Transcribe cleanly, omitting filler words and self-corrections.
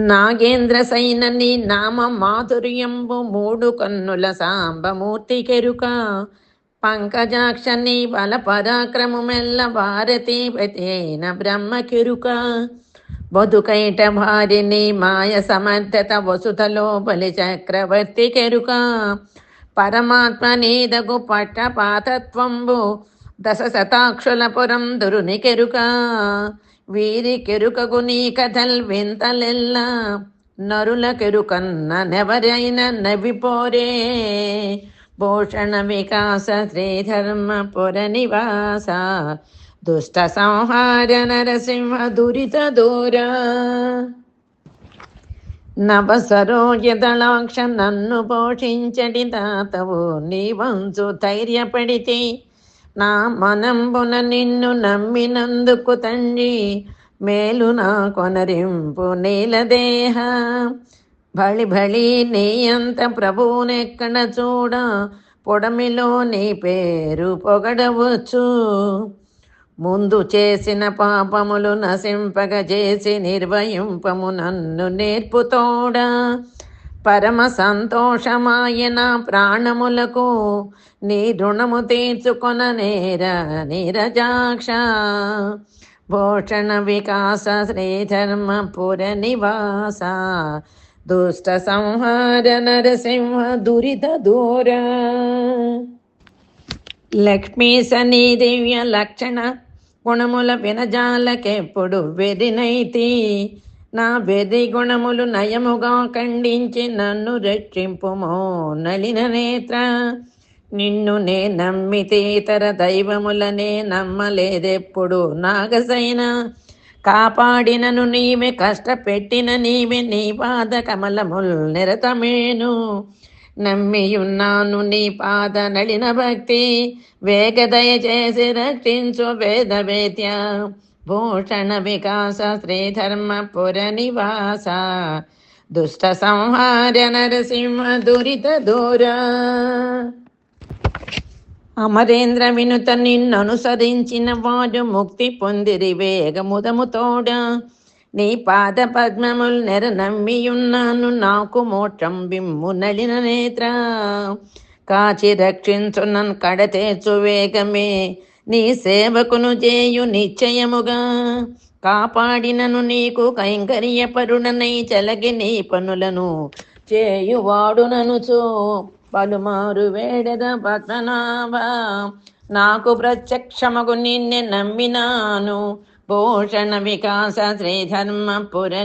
నాగేంద్ర సైనని నామ మాధుర్యంబు మూడు కన్నుల సాంబమూర్తి కెరుక పంకజాక్షని బల పరాక్రమమెల్ల భారతీ అయిన బ్రహ్మ కెరుక బదుకైట భారిని మాయ సమర్థత వసుధలో బలి చక్రవర్తి కెరుక పరమాత్మ నీదగు పట్టపాతత్వంబు దశ శతాక్షుల పురం దురుని కెరుక వీరి కెరుకగు నీ కథల్ వింతలెల్ల నరుల కెరుకన్న నెవరైన నవిపోరే భూషణ వికాస శ్రీధర్మపుర నివాస దుష్ట సంహార నరసింహ దురిత దూర నవసరోజదళాక్ష నన్ను పోషించడి తాతవు నీ వంచు ధైర్యపడితే నా మనంబున నిన్ను నమ్మినందుకు తండ్రి మేలు నా కొనరింపు నీలదేహ బళి బళి నీ అంత ప్రభువునెక్కడ చూడ పొడమిలో నీ పేరు పొగడవచ్చు ముందు చేసిన పాపములు నశింపగజేసి నిర్వహింపము నన్ను నేర్పుతోడా పరమ సంతోషమాయన ప్రాణములకు నీ రుణము తీర్చుకొన నేర నీరజాక్ష భూషణ వికాస శ్రీధర్మపుర నివాస దుష్ట సంహార నరసింహ దురిత దూర లక్ష్మీ సనీ దివ్య లక్షణ గుణముల వినజాలకెప్పుడు వెరినైతి నా వెర్రి గుణములు నయముగా ఖండించి నన్ను రక్షింపుమో నలిన నేత్ర నిన్ను నే నమ్మితే ఇతర దైవములనే నమ్మలేదెప్పుడు నాగసైన కాపాడినను నీవే కష్టపెట్టిన నీవే నీ పాద కమలముల్ నిరతమేను నమ్మియున్నాను నీ పాద నళిన భక్తి వేగదయ చేసి రక్షించు వేదవేద్య భూషణ వికాస శ్రీధర్మపుర నివాస దుష్ట సంహార నరసింహ దురిత దూర అమరేంద్ర వినుత నిన్ననుసరించిన వారు ముక్తి పొందిరి వేగముదముతోడ నీ పాద పద్మముల్ నెర నమ్మియున్నాను నాకు మోక్షం బిమ్ము నలిన నేత్ర కాచి రక్షించు నన్ కడతేచు వేగమే నీ సేవకును చేయు నిశ్చయముగా కాపాడినను నీకు కైంకర్యపరుడనై చలగి నీ పనులను చేయువాడుననుచో పలుమారు వేడద పద్మనాభ నాకు ప్రత్యక్షమగు నిన్నే నమ్మినాను భూషణ వికాస శ్రీధర్మపుర